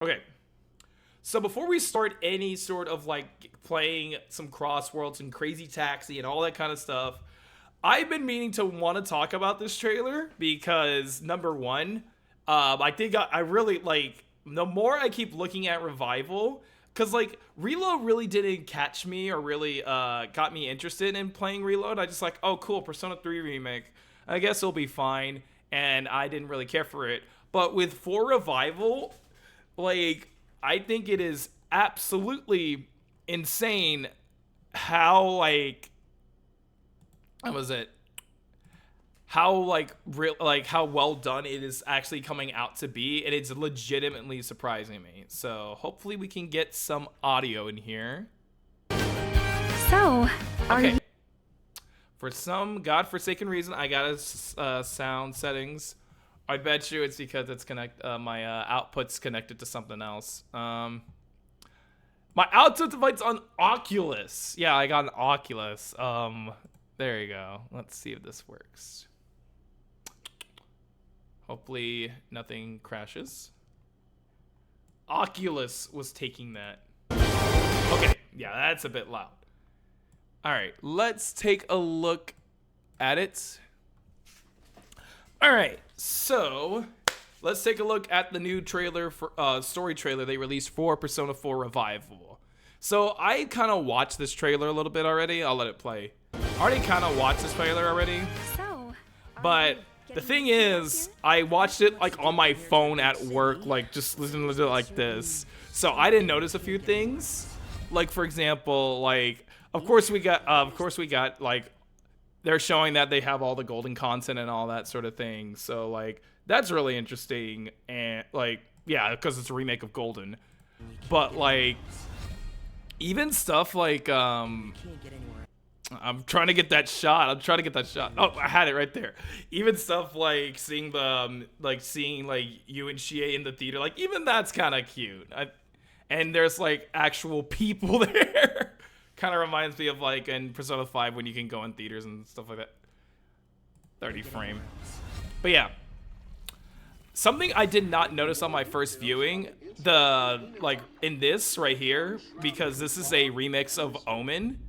Okay. So before we start any sort of like playing some CrossWorlds and Crazy Taxi and all that kind of stuff, I've been meaning to want to talk about this trailer because number one, I think I really like the more I keep looking at Revival, because like Reload really didn't catch me or really got me interested in playing Reload. I just like, oh cool, Persona 3 remake. I guess it'll be fine, and I didn't really care for it. But with 4 Revival, like I think it is absolutely insane how like how was it how like real like how well done it is actually coming out to be, and it's legitimately surprising me. So hopefully we can get some audio in here. So, are Okay. you... For some godforsaken reason, I got sound settings. I bet you it's because it's my output's connected to something else. My output device on Oculus. Yeah, I got an Oculus. There you go. Let's see if this works. Hopefully nothing crashes. Oculus was taking that. Okay, yeah, that's a bit loud. All right, let's take a look at it. All right, so let's take a look at the new trailer for story trailer they released for Persona 4 Revival. So I kind of watched this trailer a little bit already. I'll let it play. I already kind of watched this trailer already, but the thing is, I watched it like on my phone at work, like just listening to it like this. So I didn't notice a few things, like for example, like of course we got like they're showing that they have all the golden content and all that sort of thing. So like that's really interesting, and like yeah, because it's a remake of Golden. But like even stuff like I'm trying to get that shot. Oh, I had it right there. Even stuff like seeing the seeing you and Shie in the theater, like even that's kind of cute. And there's like actual people there. Kind of reminds me of like in Persona 5 when you can go in theaters and stuff like that. 30 frame. But yeah. Something I did not notice on my first viewing, in this right here, because this is a remix of Omen.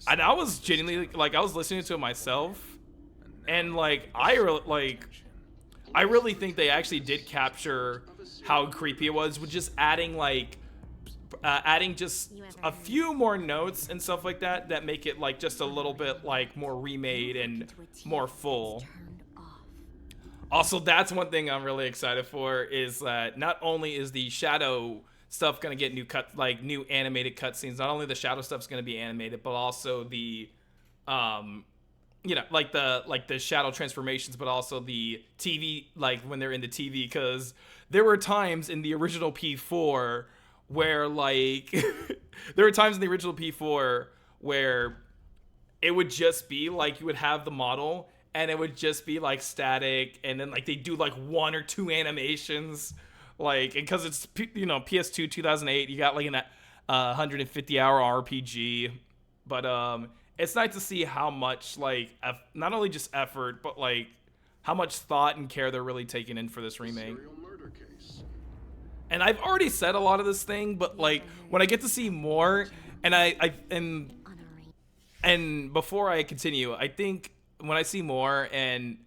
And I was genuinely like I was listening to it myself, and like I really think they actually did capture how creepy it was with just adding just a few more notes and stuff like that that make it like just a little bit like more remade and more full. Also, that's one thing I'm really excited for, is that not only is the shadow stuff gonna get new animated cutscenes, not only the shadow stuff's gonna be animated, but also the the shadow transformations, but also the TV, like when they're in the TV, because there were times in the original P4 where like where it would just be like you would have the model and it would just be like static, and then like they do like 1 or 2 animations, like, because it's PS2 2008, you got like an 150-hour RPG. But it's nice to see how much like not only just effort, but like how much thought and care they're really taking in for this remake. And I've already said a lot of this thing, but like when I get to see more, and before I continue, I think when I see more, and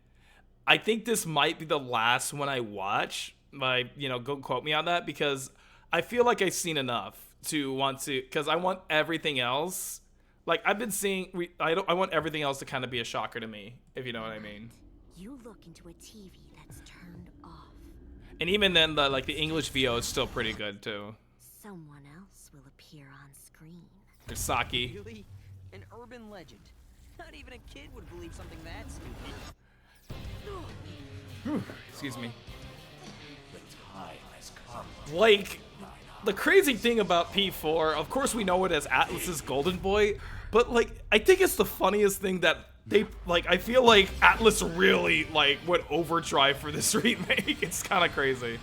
I think this might be the last one I watch. Go quote me on that, because I feel like I've seen enough to want to, because I want everything else. Like I've been seeing, I want everything else to kind of be a shocker to me, if you know what I mean. You look into a TV that's turned off. And even then, the English VO is still pretty good too. Someone else will appear on screen. There's Saki. Really? An urban legend. Not even a kid would believe something that stupid. Excuse me. Like, the crazy thing about P4, of course we know it as Atlus's Golden Boy, but like I think it's the funniest thing that they I feel like Atlus really went overdrive for this remake. It's kind of crazy.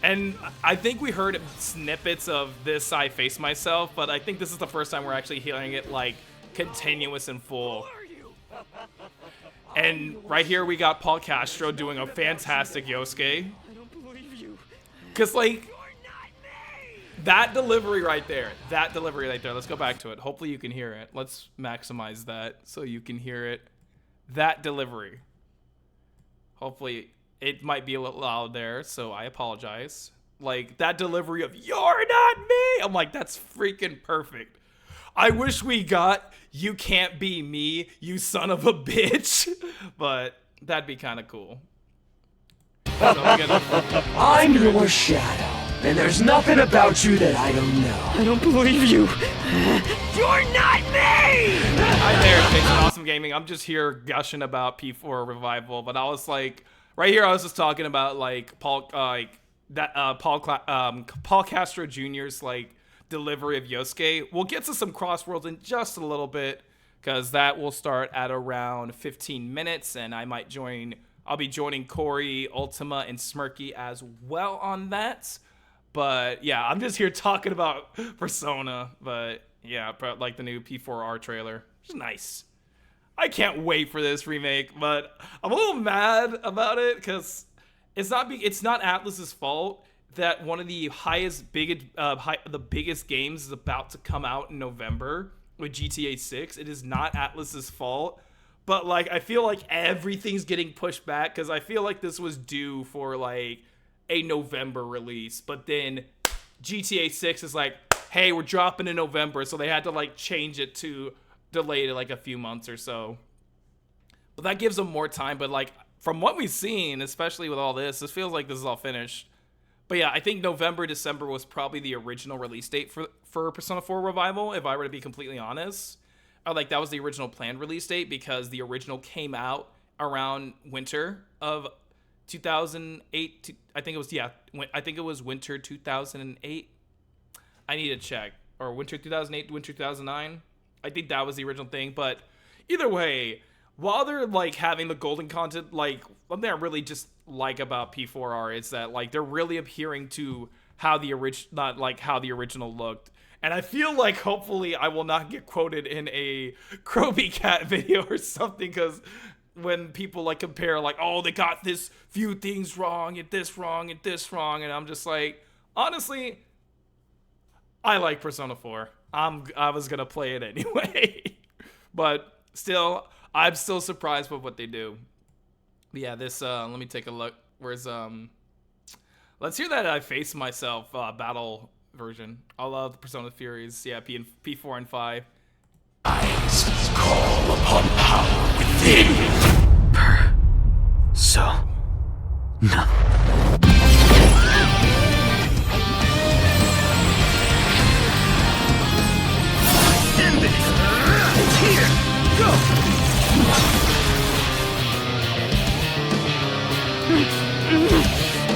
And I think we heard snippets of this I Face Myself, but I think this is the first time we're actually hearing it like continuous and full. And right here we got Paul Castro doing a fantastic Yosuke. I don't believe you. Cause like You're not me! that delivery right there, let's go back to it. Hopefully you can hear it. Let's maximize that so you can hear it. That delivery. Hopefully it might be a little loud there, so I apologize. Like that delivery of "You're not me." I'm like, that's freaking perfect. I wish we got "You can't be me, you son of a bitch," but that'd be kind of cool. So I'm your shadow, and there's nothing about you that I don't know. I don't believe you. You're not me! Hi there, Jason Awesome Gaming. I'm just here gushing about P4 Revival, but I was like, right here, I was just talking about like Paul Castro Jr.'s like delivery of Yosuke. We'll get to some CrossWorlds in just a little bit because that will start at around 15 minutes, and I'll be joining Kori, Ultima, and Smirky as well on that. But yeah, I'm just here talking about Persona. But yeah, like the new P4R trailer. It's nice. I can't wait for this remake, but I'm a little mad about it because it's not Atlus's fault that one of the biggest games is about to come out in November with GTA 6. It is not Atlus's fault. But like I feel like everything's getting pushed back because I feel like this was due for like a November release, but then GTA 6 is like, hey, we're dropping in November, so they had to like change it to delay it like a few months or so. But that gives them more time. But like from what we've seen, especially with all this, it feels like this is all finished. But yeah, I think November, December was probably the original release date for Persona 4 Revival, if I were to be completely honest. Like that was the original planned release date because the original came out around winter of 2008. I think it was winter 2008. I need to check. Or winter 2008 winter 2009. I think that was the original thing. But either way, while they're like having the golden content, like one thing I really just like about P4R is that like they're really adhering to how the original looked. And I feel like hopefully I will not get quoted in a Kroby Cat video or something, because when people like compare like, oh, they got this few things wrong and this wrong and this wrong, and I'm just like, honestly, I like Persona 4. I was gonna play it anyway. But still, I'm still surprised with what they do. But yeah, this let me take a look. Where's let's hear that I Face Myself battle version. I love the Persona Furies. Yeah, P4 and 5. Eyes call upon power within. No. End it! Here! Go!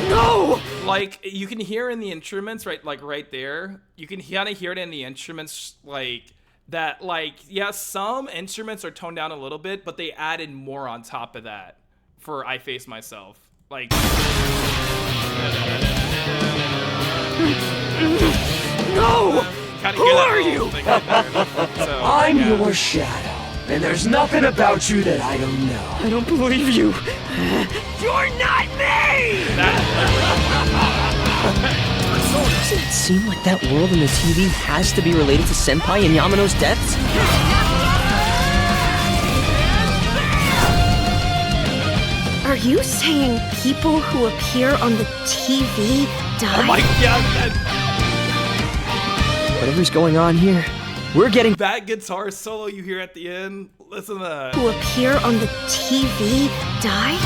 No! Like, you can hear in the instruments, right, like right there, you can kind of hear it in the instruments, like, that, like, yeah, some instruments are toned down a little bit, but they added more on top of that for I Face Myself. Like, No! Who are you? So, I'm yeah. your shadow, and there's nothing about you that I don't know. I don't believe you. You're not me! Does it seem like that world in the TV has to be related to Senpai and Yamano's deaths? Are you saying people who appear on the TV die? Oh my god, Whatever's going on here, we're getting that guitar solo you hear at the end, listen to that. Who appear on the TV die?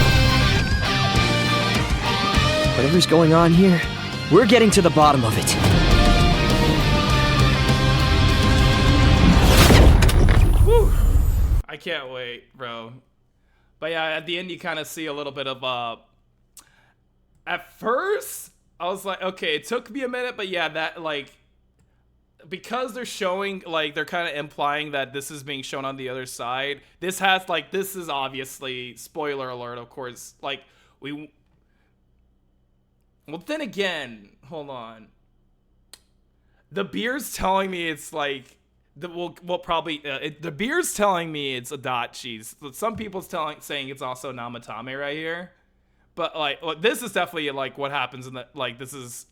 Whatever's going on here, we're getting to the bottom of it. Whew. I can't wait, bro. But yeah, at the end you kind of see a little bit of at first I was like, okay, it took me a minute, but yeah, that like, because they're showing, like, they're kind of implying that this is being shown on the other side. This has, like, this is obviously, spoiler alert, of course, like, well, then again, hold on. The beer's telling me it's, like, we'll probably the beer's telling me it's Adachi's. Some people's saying it's also Namatame right here, but like this is definitely like what happens in the like this is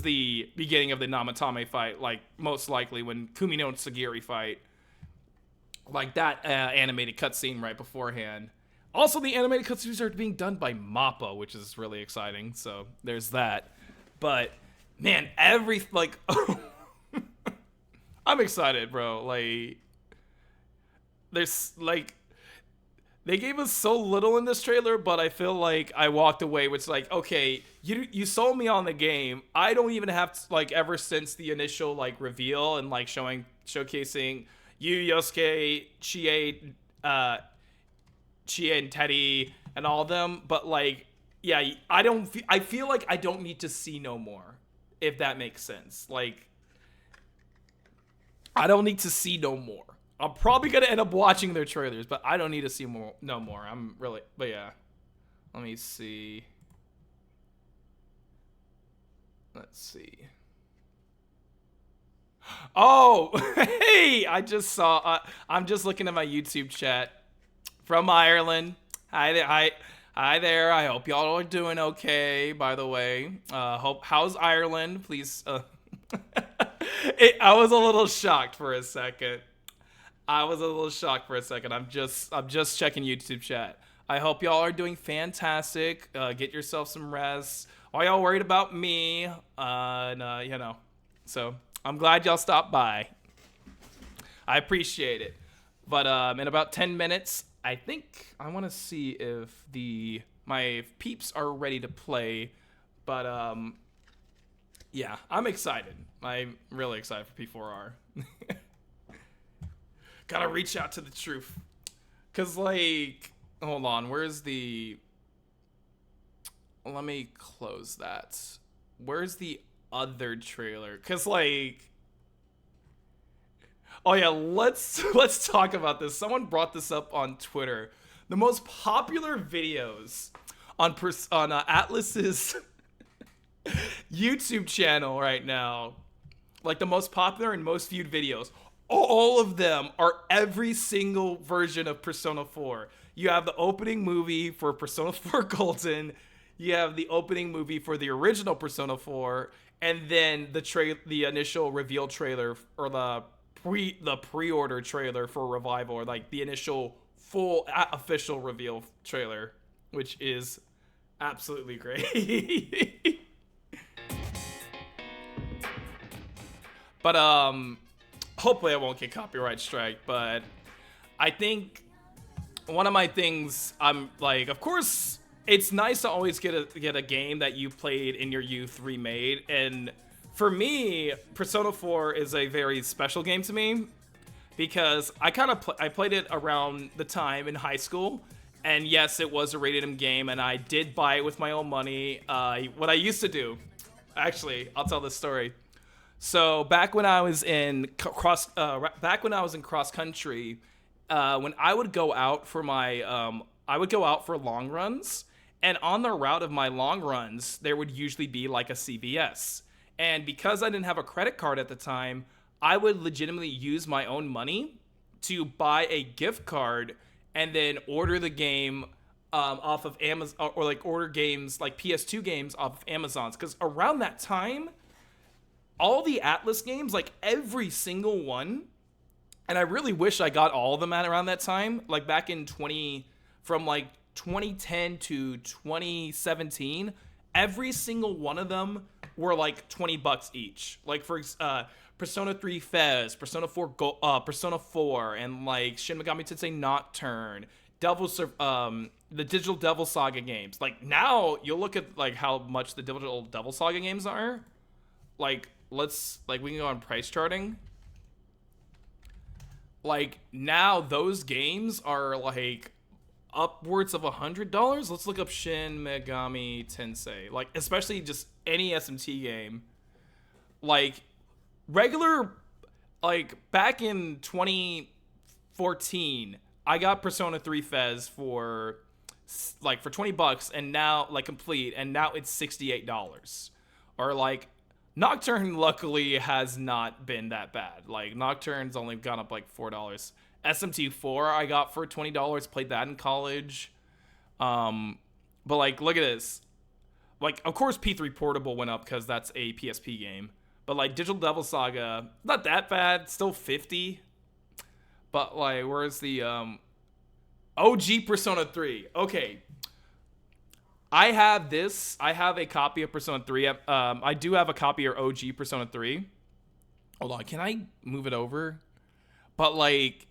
the beginning of the Namatame fight, like most likely when Kumino and Sagiri fight, like that animated cutscene right beforehand. Also, the animated cutscenes are being done by Mappa, which is really exciting. So there's that. But man, I'm excited, bro. Like, there's like, they gave us so little in this trailer, but I feel like I walked away with like, okay, you sold me on the game. I don't even have to, like, ever since the initial like reveal and like showcasing you, Yosuke, Chie, and Teddy and all of them, but like, yeah, I feel like I don't need to see no more, if that makes sense. Like, I don't need to see no more. I'm probably gonna end up watching their trailers, but I don't need to see no more. But yeah. Let me see. Let's see. Oh, hey! I just saw. I'm just looking at my YouTube chat from Ireland. Hi there. Hi there. I hope y'all are doing okay. By the way, how's Ireland? Please. I was a little shocked for a second. I'm just checking YouTube chat. I hope y'all are doing fantastic. Get yourself some rest. Are y'all worried about me? So I'm glad y'all stopped by. I appreciate it. But in about 10 minutes, I think I want to see if my peeps are ready to play. But yeah, I'm excited. I'm really excited for P4R. Gotta reach out to the truth. Cause like, hold on, where's the... Let me close that. Where's the other trailer? Cause like... Oh yeah, let's talk about this. Someone brought this up on Twitter. The most popular videos on Atlas's YouTube channel right now, like the most popular and most viewed videos, all of them are every single version of Persona 4. You have the opening movie for Persona 4 Golden, you have the opening movie for the original Persona 4, and then the initial reveal trailer, or the pre-order trailer for Revival, or like the initial full official reveal trailer, which is absolutely great. But hopefully I won't get copyright strike, but I think one of my things, I'm like, of course, it's nice to always get a game that you played in your youth remade, and for me, Persona 4 is a very special game to me, because I played it around the time in high school, and yes, it was a rated M game, and I did buy it with my own money. What I used to do, actually, I'll tell this story. So back when I was in cross country, when I would go out for long runs, and on the route of my long runs, there would usually be like a CVS. And because I didn't have a credit card at the time, I would legitimately use my own money to buy a gift card and then order the game off of Amazon, or like order games like PS2 games off of Amazon's. Because around that time, all the Atlas games, like every single one, and I really wish I got all of them at around that time, like back in from like 2010 to 2017, every single one of them were like $20 each. Like for Persona 3 Fez, Persona 4, and like Shin Megami Tensei Nocturne, the Digital Devil Saga games. Like now, you'll look at like how much the Digital Devil Saga games are. Like we can go on price charting. Like now, those games are like upwards of $100. Let's look up Shin Megami Tensei. Like, especially just any SMT game. Like, regular, like, back in 2014, I got Persona 3 Fez for $20, and now, like, complete, and now it's $68. Or, like, Nocturne luckily has not been that bad. Like Nocturne's only gone up like $4. SMT4 I got for $20. Played that in college. But like, look at this. Like, of course, P3 Portable went up because that's a PSP game. But like, Digital Devil Saga, not that bad. Still 50. But like, where's the OG Persona 3? Okay. I have this. I have a copy of Persona 3. I do have a copy of OG Persona 3. Hold on. Can I move it over? But like,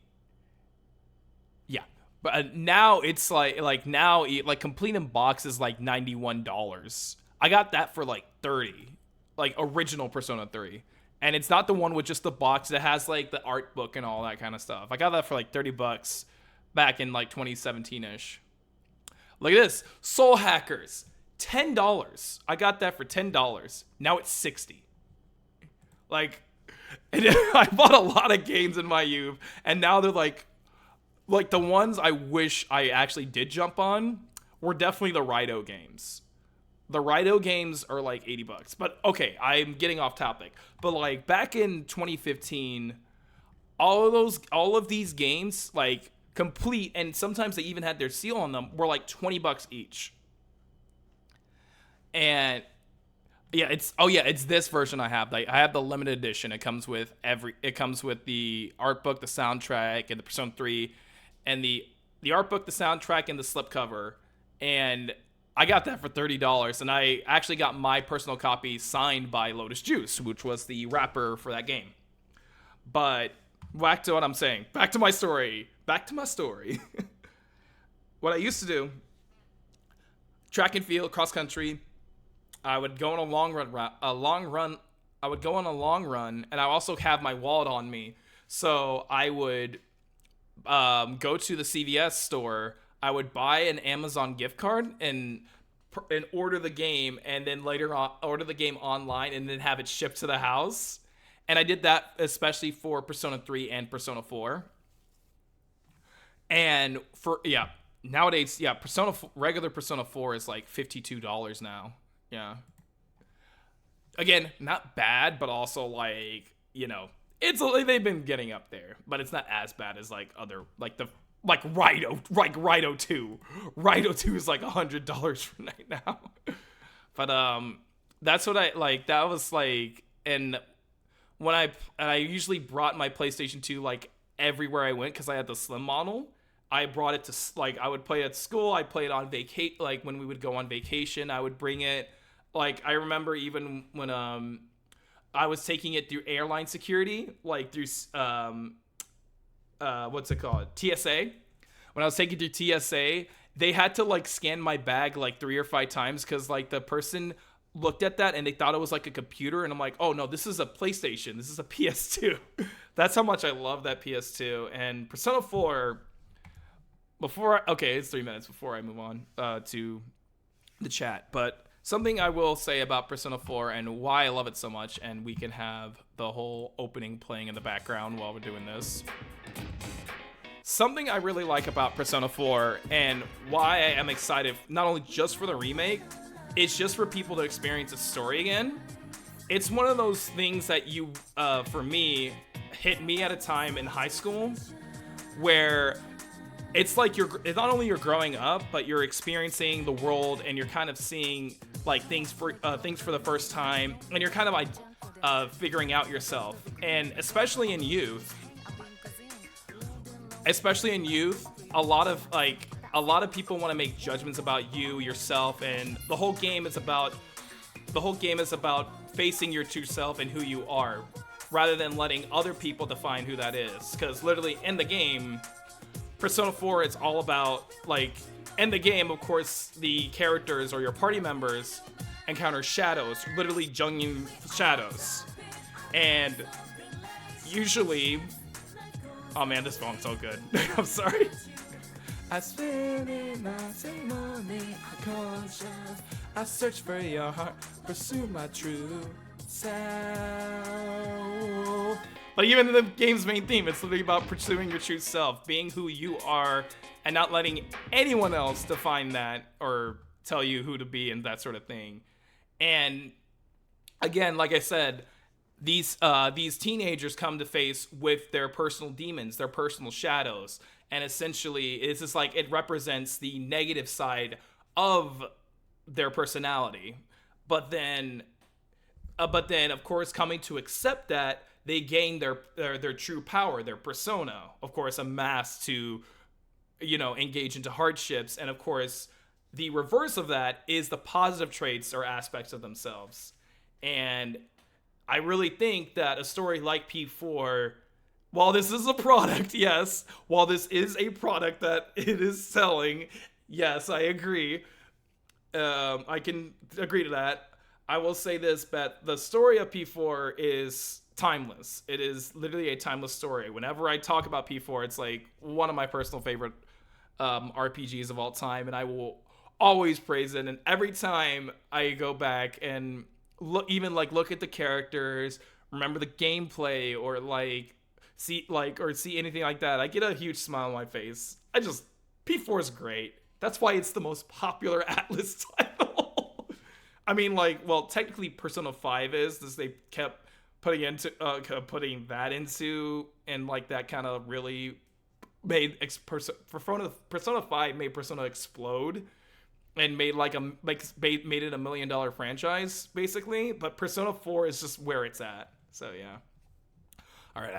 yeah. But now it's like now complete in box is like $91. I got that for like 30. Like original Persona 3. And it's not the one with just the box that has like the art book and all that kind of stuff. I got that for like $30 back in like 2017-ish. Look at this. Soul Hackers. $10. I got that for $10. Now it's $60. Like, I bought a lot of games in my youth, and now they're like the ones I wish I actually did jump on were definitely the Raito games. The Raito games are like $80. But okay, I'm getting off topic. But like back in 2015, all of these games, like complete, and sometimes they even had their seal on them, were like $20 each. And yeah, it's this version I have. Like I have the limited edition. It comes with the art book, the soundtrack, and the Persona 3, and the art book, the soundtrack, and the slipcover. And I got that for $30, and I actually got my personal copy signed by Lotus Juice, which was the rapper for that game. But back to what I'm saying. Back to my story. What I used to do, track and field, cross country. I would go on a long run. I would go on a long run, and I also have my wallet on me. So I would go to the CVS store. I would buy an Amazon gift card and order the game, and then later on order the game online and then have it shipped to the house. And I did that especially for Persona 3 and Persona 4. And nowadays, regular Persona 4 is like $52 now. Yeah. Again, not bad, but also like, you know, they've been getting up there, but it's not as bad as like other, like Raito 2. Raito 2 is like $100 right now. But that's what I like. That was like, and when I usually brought my PlayStation 2 like everywhere I went because I had the slim model. I brought it to like I would play at school. I played on vacation, like when we would go on vacation. I would bring it. Like I remember even when I was taking it through airline security, like through what's it called? TSA. When I was taking through TSA, they had to like scan my bag like 3 or 5 times because like the person looked at that and they thought it was like a computer, and I'm like, oh no, this is a PlayStation. This is a PS2. That's how much I love that PS2. And Persona 4. It's 3 minutes before I move on to the chat. But something I will say about Persona 4 and why I love it so much, and we can have the whole opening playing in the background while we're doing this. Something I really like about Persona 4 and why I am excited, not only just for the remake, it's just for people to experience the story again. It's one of those things that for me, hit me at a time in high school where it's like it's not only you're growing up, but you're experiencing the world and you're kind of seeing like things for the first time, and you're kind of like figuring out yourself. And especially in youth, a lot of people want to make judgments about yourself, and the whole game is about facing your true self and who you are, rather than letting other people define who that is. Because literally in the game, Persona 4, it's all about, like, in the game, of course, the characters or your party members encounter shadows, literally Jungian shadows. And usually, oh man, this song's so good. I'm sorry. I spend my money, conscience. I search for your heart, pursue my true self. But even in the game's main theme, it's literally about pursuing your true self, being who you are, and not letting anyone else define that or tell you who to be and that sort of thing. And again, like I said, these teenagers come to face with their personal demons, their personal shadows, and essentially it's just like it represents the negative side of their personality. But then of course, coming to accept that, they gain their true power, their persona, of course, amassed to, engage into hardships. And of course, the reverse of that is the positive traits or aspects of themselves. And I really think that a story like P4, while this is a product, yes, while this is a product that it is selling, yes, I agree. I can agree to that. I will say this, but the story of P4 is timeless. It is literally a timeless story. Whenever I talk about P4, it's like one of my personal favorite RPGs of all time, and I will always praise it. And every time I go back and look at the characters, remember the gameplay, or see anything like that, I get a huge smile on my face. P4 is great. That's why it's the most popular Atlas title. I mean, technically Persona 5 is, this they kept putting that into, and that kind of really made Persona 5 made Persona explode, and made it $1 million franchise basically. But Persona 4 is just where it's at. So yeah.